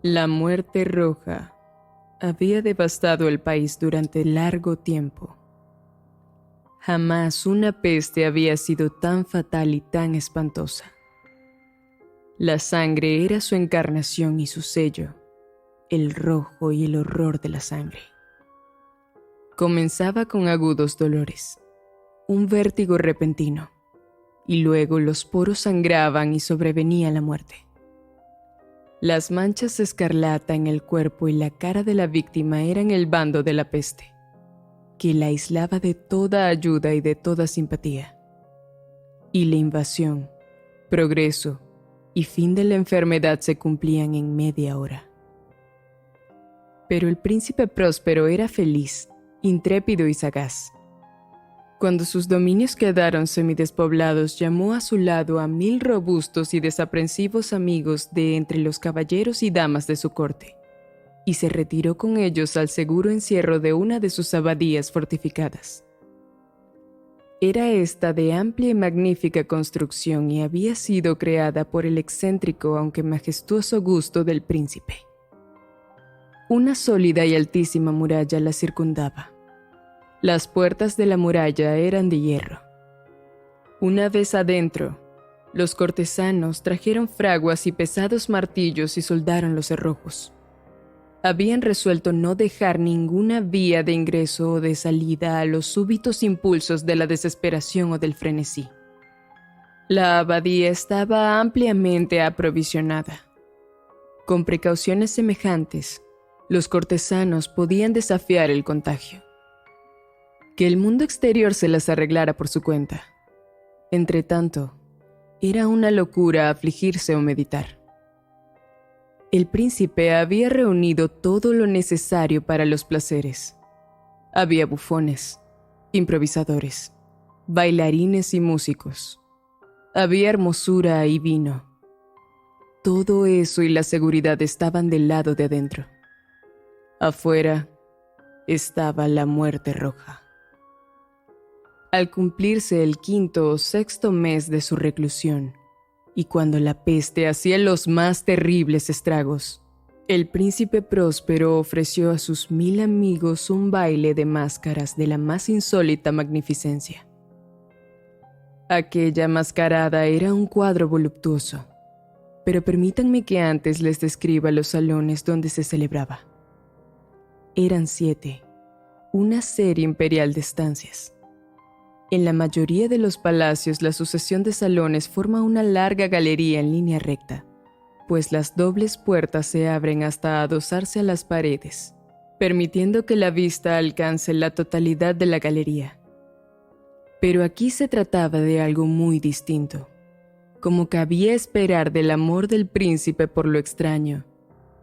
La muerte roja había devastado el país durante largo tiempo. Jamás una peste había sido tan fatal y tan espantosa. La sangre era su encarnación y su sello, el rojo y el horror de la sangre. Comenzaba con agudos dolores, un vértigo repentino, y luego los poros sangraban y sobrevenía la muerte. Las manchas escarlata en el cuerpo y la cara de la víctima eran el bando de la peste, que la aislaba de toda ayuda y de toda simpatía. Y la invasión, progreso y fin de la enfermedad se cumplían en media hora. Pero el príncipe próspero era feliz, intrépido y sagaz. Cuando sus dominios quedaron semidespoblados, llamó a su lado a 1000 robustos y desaprensivos amigos de entre los caballeros y damas de su corte, y se retiró con ellos al seguro encierro de una de sus abadías fortificadas. Era esta de amplia y magnífica construcción y había sido creada por el excéntrico aunque majestuoso gusto del príncipe. Una sólida y altísima muralla la circundaba. Las puertas de la muralla eran de hierro. Una vez adentro, los cortesanos trajeron fraguas y pesados martillos y soldaron los cerrojos. Habían resuelto no dejar ninguna vía de ingreso o de salida a los súbitos impulsos de la desesperación o del frenesí. La abadía estaba ampliamente aprovisionada. Con precauciones semejantes, los cortesanos podían desafiar el contagio. Que el mundo exterior se las arreglara por su cuenta. Entretanto, era una locura afligirse o meditar. El príncipe había reunido todo lo necesario para los placeres. Había bufones, improvisadores, bailarines y músicos. Había hermosura y vino. Todo eso y la seguridad estaban del lado de adentro. Afuera estaba la muerte roja. Al cumplirse el 5º o 6º mes de su reclusión, y cuando la peste hacía los más terribles estragos, el príncipe próspero ofreció a sus 1000 amigos un baile de máscaras de la más insólita magnificencia. Aquella mascarada era un cuadro voluptuoso, pero permítanme que antes les describa los salones donde se celebraba. Eran 7, una serie imperial de estancias. En la mayoría de los palacios la sucesión de salones forma una larga galería en línea recta, pues las dobles puertas se abren hasta adosarse a las paredes, permitiendo que la vista alcance la totalidad de la galería. Pero aquí se trataba de algo muy distinto. Como cabía esperar del amor del príncipe por lo extraño,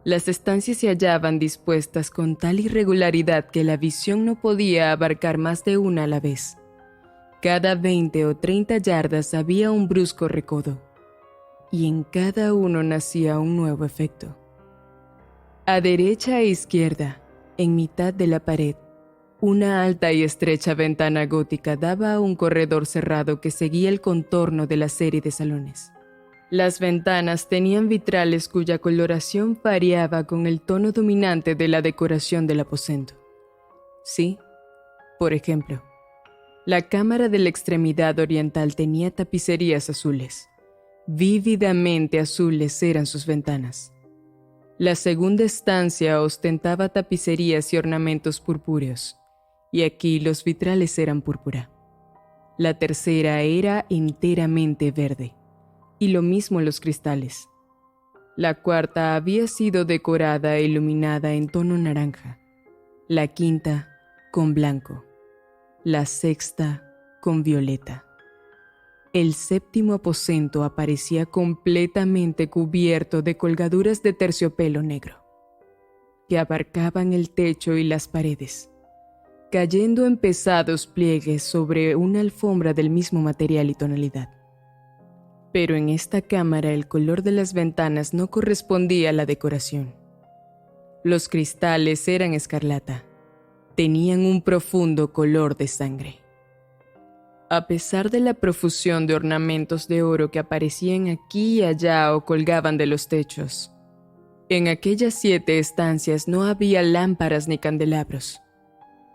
las estancias se hallaban dispuestas con tal irregularidad que la visión no podía abarcar más de una a la vez. Cada 20 o 30 yardas había un brusco recodo, y en cada uno nacía un nuevo efecto. A derecha e izquierda, en mitad de la pared, una alta y estrecha ventana gótica daba a un corredor cerrado que seguía el contorno de la serie de salones. Las ventanas tenían vitrales cuya coloración variaba con el tono dominante de la decoración del aposento. Sí, por ejemplo, la cámara de la extremidad oriental tenía tapicerías azules. Vívidamente azules eran sus ventanas. La segunda estancia ostentaba tapicerías y ornamentos purpúreos, y aquí los vitrales eran púrpura. La tercera era enteramente verde, y lo mismo los cristales. La cuarta había sido decorada e iluminada en tono naranja. La quinta, con blanco. La sexta, con violeta. El 7º aposento aparecía completamente cubierto de colgaduras de terciopelo negro, que abarcaban el techo y las paredes, cayendo en pesados pliegues sobre una alfombra del mismo material y tonalidad. Pero en esta cámara el color de las ventanas no correspondía a la decoración. Los cristales eran escarlata. Tenían un profundo color de sangre. A pesar de la profusión de ornamentos de oro que aparecían aquí y allá o colgaban de los techos, En aquellas 7 estancias no había lámparas ni candelabros.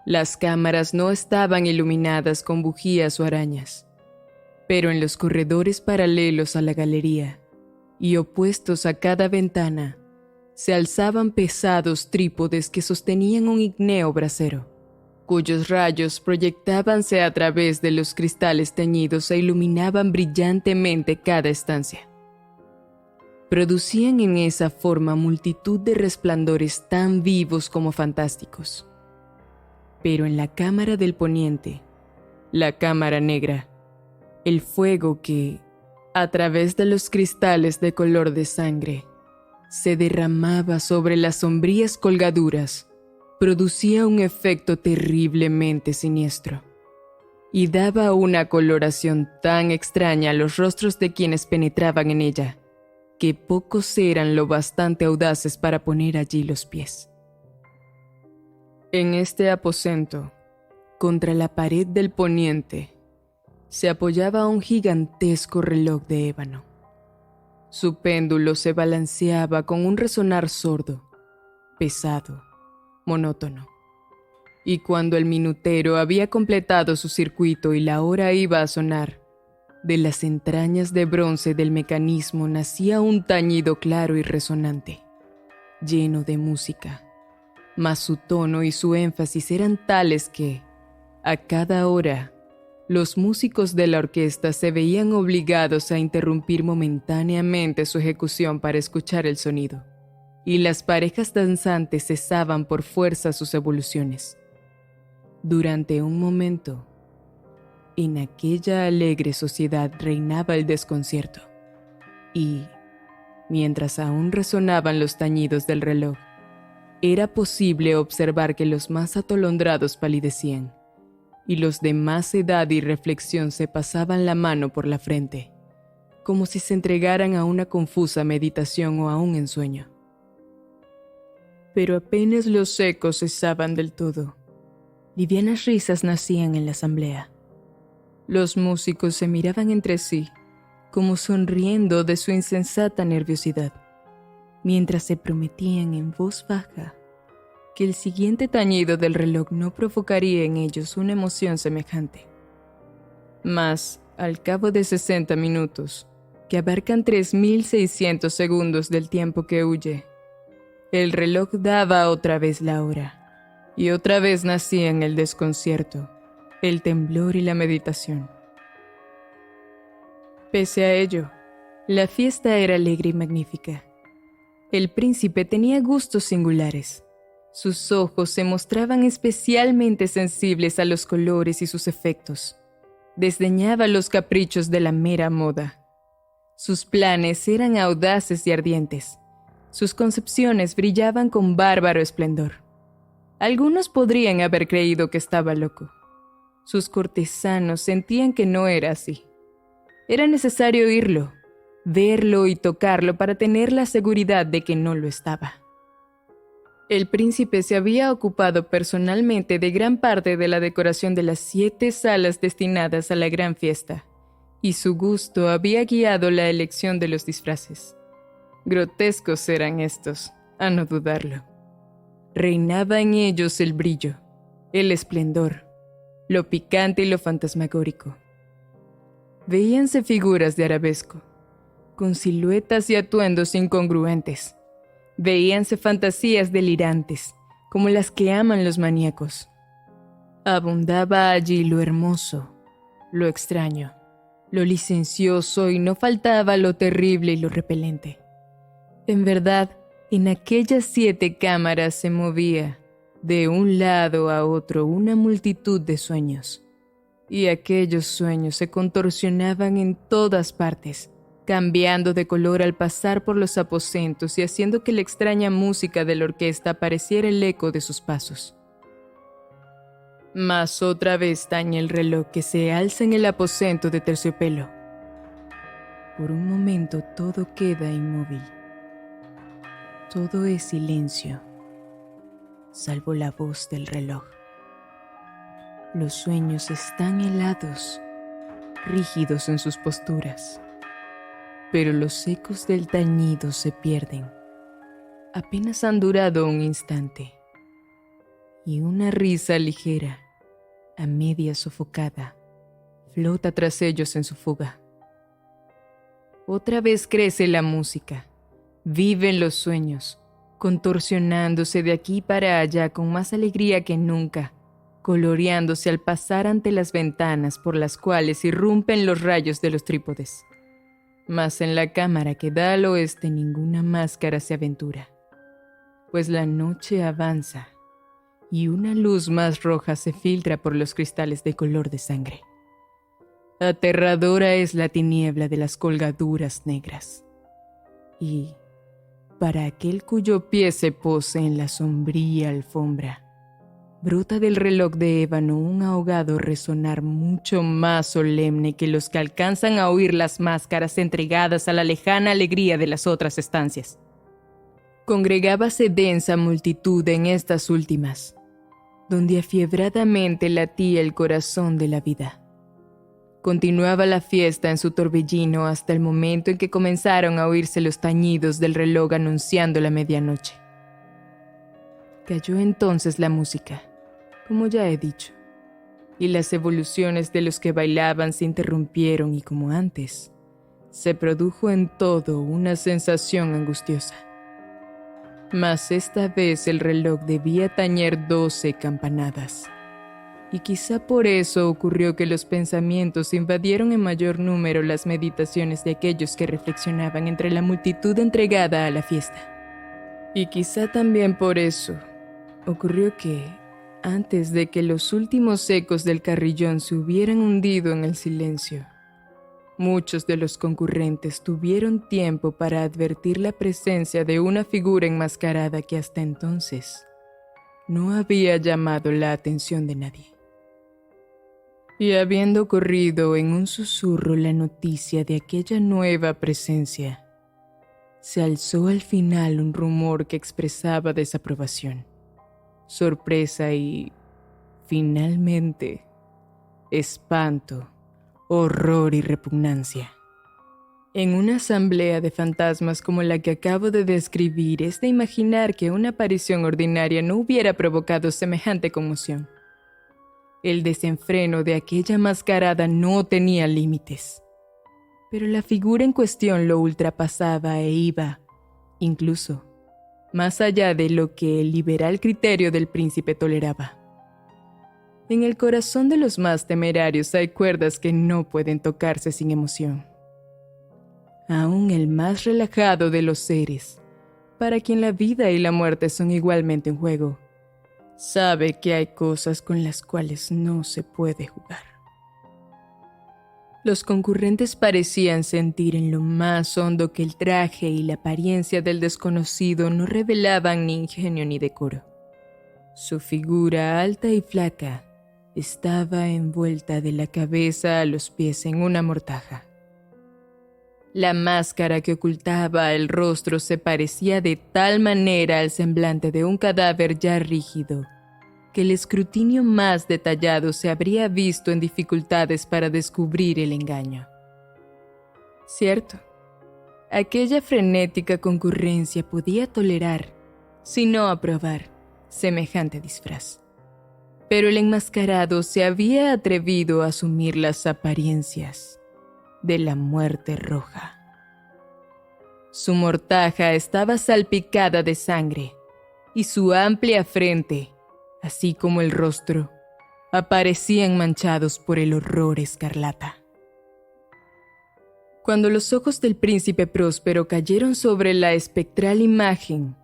Las cámaras no estaban iluminadas con bujías o arañas, pero en los corredores paralelos a la galería y opuestos a cada ventana, se alzaban pesados trípodes que sostenían un ígneo brasero, cuyos rayos proyectábanse a través de los cristales teñidos e iluminaban brillantemente cada estancia. Producían en esa forma multitud de resplandores tan vivos como fantásticos. Pero en la cámara del poniente, la cámara negra, el fuego que, a través de los cristales de color de sangre, se derramaba sobre las sombrías colgaduras, producía un efecto terriblemente siniestro y daba una coloración tan extraña a los rostros de quienes penetraban en ella, que pocos eran lo bastante audaces para poner allí los pies. En este aposento, contra la pared del poniente, se apoyaba un gigantesco reloj de ébano. Su péndulo se balanceaba con un resonar sordo, pesado, monótono. Y cuando el minutero había completado su circuito y la hora iba a sonar, de las entrañas de bronce del mecanismo nacía un tañido claro y resonante, lleno de música. Mas su tono y su énfasis eran tales que, a cada hora, los músicos de la orquesta se veían obligados a interrumpir momentáneamente su ejecución para escuchar el sonido, y las parejas danzantes cesaban por fuerza sus evoluciones. Durante un momento, en aquella alegre sociedad reinaba el desconcierto, y, mientras aún resonaban los tañidos del reloj, era posible observar que los más atolondrados palidecían, y los de más edad y reflexión se pasaban la mano por la frente, como si se entregaran a una confusa meditación o a un ensueño. Pero apenas los ecos cesaban del todo, livianas risas nacían en la asamblea. Los músicos se miraban entre sí, como sonriendo de su insensata nerviosidad, mientras se prometían en voz baja que el siguiente tañido del reloj no provocaría en ellos una emoción semejante. Mas, al cabo de 60 minutos, que abarcan 3.600 segundos del tiempo que huye, el reloj daba otra vez la hora, y otra vez nacían el desconcierto, el temblor y la meditación. Pese a ello, la fiesta era alegre y magnífica. El príncipe tenía gustos singulares. Sus ojos se mostraban especialmente sensibles a los colores y sus efectos. Desdeñaba los caprichos de la mera moda. Sus planes eran audaces y ardientes. Sus concepciones brillaban con bárbaro esplendor. Algunos podrían haber creído que estaba loco. Sus cortesanos sentían que no era así. Era necesario oírlo, verlo y tocarlo para tener la seguridad de que no lo estaba. El príncipe se había ocupado personalmente de gran parte de la decoración de las 7 salas destinadas a la gran fiesta, y su gusto había guiado la elección de los disfraces. Grotescos eran estos, a no dudarlo. Reinaba en ellos el brillo, el esplendor, lo picante y lo fantasmagórico. Veíanse figuras de arabesco, con siluetas y atuendos incongruentes. Veíanse fantasías delirantes, como las que aman los maníacos. Abundaba allí lo hermoso, lo extraño, lo licencioso, y no faltaba lo terrible y lo repelente. En verdad, en aquellas 7 cámaras se movía, de un lado a otro, una multitud de sueños. Y aquellos sueños se contorsionaban en todas partes, cambiando de color al pasar por los aposentos y haciendo que la extraña música de la orquesta pareciera el eco de sus pasos. Mas otra vez tañe el reloj que se alza en el aposento de terciopelo. Por un momento todo queda inmóvil. Todo es silencio, salvo la voz del reloj. Los sueños están helados, rígidos en sus posturas, pero los ecos del tañido se pierden, apenas han durado un instante, y una risa ligera, a media sofocada, flota tras ellos en su fuga. Otra vez crece la música, viven los sueños, contorsionándose de aquí para allá con más alegría que nunca, coloreándose al pasar ante las ventanas por las cuales irrumpen los rayos de los trípodes. Mas en la cámara que da al oeste ninguna máscara se aventura, pues la noche avanza y una luz más roja se filtra por los cristales de color de sangre. Aterradora es la tiniebla de las colgaduras negras. Y, para aquel cuyo pie se pose en la sombría alfombra, brota del reloj de ébano un ahogado resonar mucho más solemne que los que alcanzan a oír las máscaras entregadas a la lejana alegría de las otras estancias. Congregábase densa multitud en estas últimas, donde afiebradamente latía el corazón de la vida. Continuaba la fiesta en su torbellino hasta el momento en que comenzaron a oírse los tañidos del reloj anunciando la medianoche. Cayó entonces la música, como ya he dicho, y las evoluciones de los que bailaban se interrumpieron y como antes, se produjo en todo una sensación angustiosa. Mas esta vez el reloj debía tañer 12 campanadas, y quizá por eso ocurrió que los pensamientos invadieron en mayor número las meditaciones de aquellos que reflexionaban entre la multitud entregada a la fiesta. Y quizá también por eso ocurrió que, antes de que los últimos ecos del carrillón se hubieran hundido en el silencio, muchos de los concurrentes tuvieron tiempo para advertir la presencia de una figura enmascarada que hasta entonces no había llamado la atención de nadie. Y habiendo corrido en un susurro la noticia de aquella nueva presencia, se alzó al final un rumor que expresaba desaprobación, sorpresa y, finalmente, espanto, horror y repugnancia. En una asamblea de fantasmas como la que acabo de describir, es de imaginar que una aparición ordinaria no hubiera provocado semejante conmoción. El desenfreno de aquella mascarada no tenía límites, pero la figura en cuestión lo ultrapasaba e iba, incluso, más allá de lo que el liberal criterio del príncipe toleraba. En el corazón de los más temerarios hay cuerdas que no pueden tocarse sin emoción. Aún el más relajado de los seres, para quien la vida y la muerte son igualmente un juego, sabe que hay cosas con las cuales no se puede jugar. Los concurrentes parecían sentir en lo más hondo que el traje y la apariencia del desconocido no revelaban ni ingenio ni decoro. Su figura alta y flaca estaba envuelta de la cabeza a los pies en una mortaja. La máscara que ocultaba el rostro se parecía de tal manera al semblante de un cadáver ya rígido, que el escrutinio más detallado se habría visto en dificultades para descubrir el engaño. Cierto, aquella frenética concurrencia podía tolerar, si no aprobar, semejante disfraz. Pero el enmascarado se había atrevido a asumir las apariencias de la muerte roja. Su mortaja estaba salpicada de sangre y su amplia frente, así como el rostro, aparecían manchados por el horror escarlata. Cuando los ojos del príncipe Próspero cayeron sobre la espectral imagen,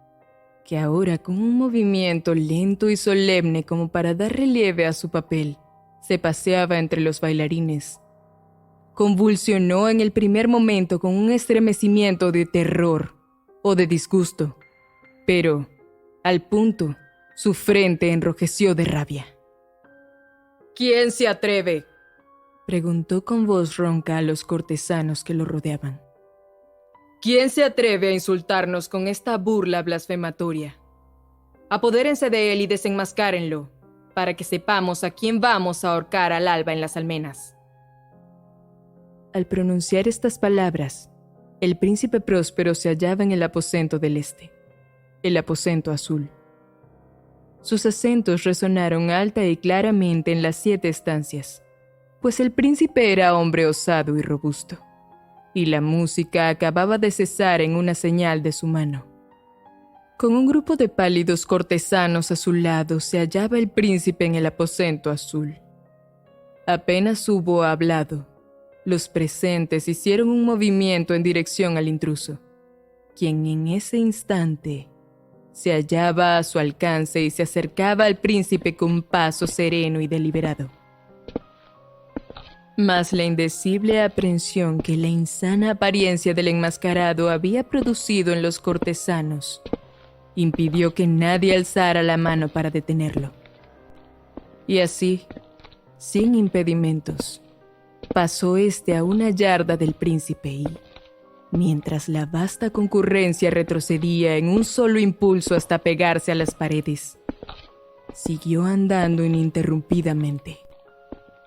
que ahora con un movimiento lento y solemne como para dar relieve a su papel, se paseaba entre los bailarines, convulsionó en el primer momento con un estremecimiento de terror o de disgusto, pero, al punto, su frente enrojeció de rabia. «¿Quién se atreve?», preguntó con voz ronca a los cortesanos que lo rodeaban. «¿Quién se atreve a insultarnos con esta burla blasfematoria? Apodérense de él y desenmascárenlo, para que sepamos a quién vamos a ahorcar al alba en las almenas». Al pronunciar estas palabras, el príncipe Próspero se hallaba en el aposento del este, el aposento azul. Sus acentos resonaron alta y claramente en las 7 estancias, pues el príncipe era hombre osado y robusto, y la música acababa de cesar en una señal de su mano. Con un grupo de pálidos cortesanos a su lado se hallaba el príncipe en el aposento azul. Apenas hubo hablado, los presentes hicieron un movimiento en dirección al intruso, quien en ese instante se hallaba a su alcance y se acercaba al príncipe con paso sereno y deliberado. Mas la indecible aprensión que la insana apariencia del enmascarado había producido en los cortesanos impidió que nadie alzara la mano para detenerlo. Y así, sin impedimentos, pasó este a una yarda del príncipe y, mientras la vasta concurrencia retrocedía en un solo impulso hasta pegarse a las paredes, siguió andando ininterrumpidamente,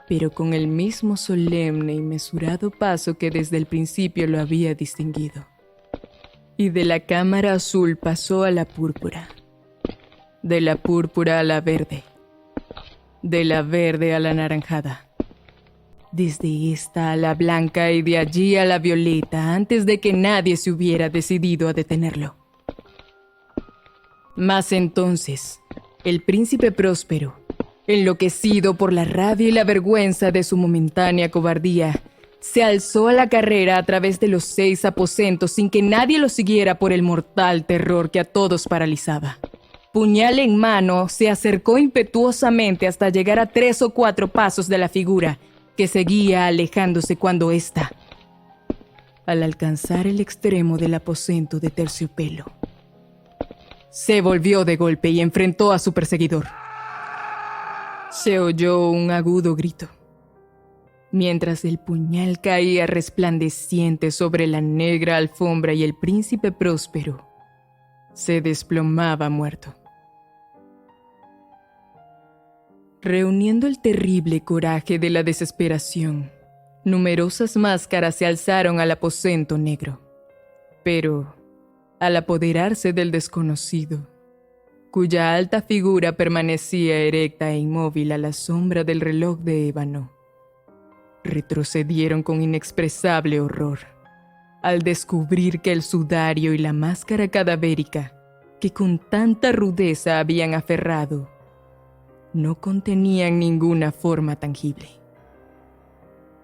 pero con el mismo solemne y mesurado paso que desde el principio lo había distinguido. Y de la cámara azul pasó a la púrpura, de la púrpura a la verde, de la verde a la anaranjada, desde esta a la blanca y de allí a la violeta antes de que nadie se hubiera decidido a detenerlo. Mas entonces, el príncipe Próspero, enloquecido por la rabia y la vergüenza de su momentánea cobardía, se alzó a la carrera a través de los 6 aposentos sin que nadie lo siguiera por el mortal terror que a todos paralizaba. Puñal en mano, se acercó impetuosamente hasta llegar a 3 o 4 pasos de la figura, que seguía alejándose cuando ésta, al alcanzar el extremo del aposento de terciopelo, se volvió de golpe y enfrentó a su perseguidor. Se oyó un agudo grito, mientras el puñal caía resplandeciente sobre la negra alfombra y el príncipe Próspero se desplomaba muerto. Reuniendo el terrible coraje de la desesperación, numerosas máscaras se alzaron al aposento negro. Pero, al apoderarse del desconocido, cuya alta figura permanecía erecta e inmóvil a la sombra del reloj de ébano, retrocedieron con inexpresable horror, al descubrir que el sudario y la máscara cadavérica, que con tanta rudeza habían aferrado, no contenían ninguna forma tangible.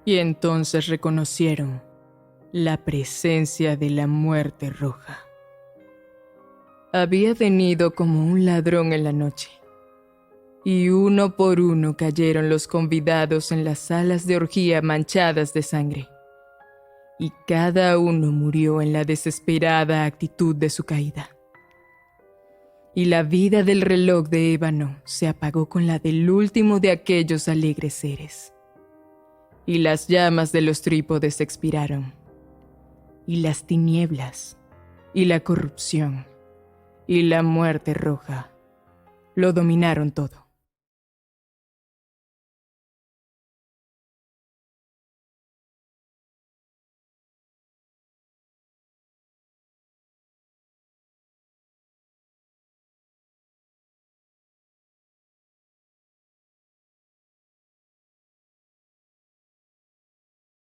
Y entonces reconocieron la presencia de la muerte roja. Había venido como un ladrón en la noche, y uno por uno cayeron los convidados en las salas de orgía manchadas de sangre, y cada uno murió en la desesperada actitud de su caída. Y la vida del reloj de ébano se apagó con la del último de aquellos alegres seres. Y las llamas de los trípodes expiraron, y las tinieblas, y la corrupción, y la muerte roja lo dominaron todo.